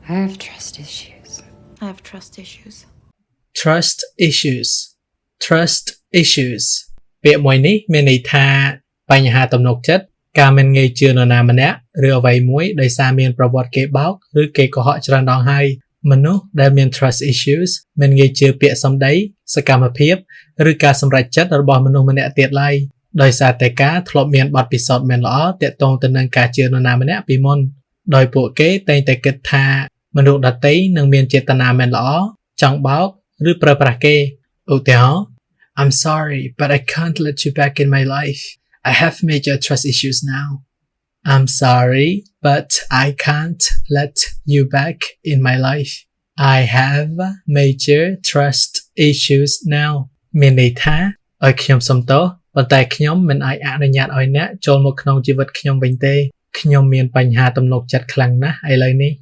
I have trust issues. I have trust issues. Trust issues Trust issues ពាក្យមួយនេះមានន័យថាបញ្ហាទំនុកចិត្តការមិនងាយជឿនរណាម្នាក់ឬអ្វីមួយដោយសារមានប្រវត្តិគេបោកឬគេកុហកច្រើនដងហើយមនុស្សដែលមាន trust issues មិនងាយជឿពាក្យសម្ដីសកម្មភាពឬការសម្រេចចិត្តរបស់មនុស្សម្នាក់ទៀតឡើយដោយសារតែការធ្លាប់មានបទពិសោធន៍មិនល្អទាក់ទងទៅនឹងការជឿនរណាម្នាក់ពីមុនដោយពួកគេតែងតែគិតថាមនុស្សដទៃនឹងមានចេតនាមិនល្អចង់បោកឬប្រើប្រាស់គេឧទាហរណ៍ I'm sorry but I can't let you back in my life I have major trust issues now I'm sorry but I can't let you back in my life I have major trust issues now មានន័យថាឲ្យខ្ញុំសុំទោសប៉ុន្តែខ្ញុំមិនអាចអនុញ្ញាតឲ្យអ្នកចូលមកក្នុងជីវិតខ្ញុំវិញទេខ្ញុំមានបញ្ហាទំនុកចិត្តខ្លាំងណាស់ឥឡូវនេះ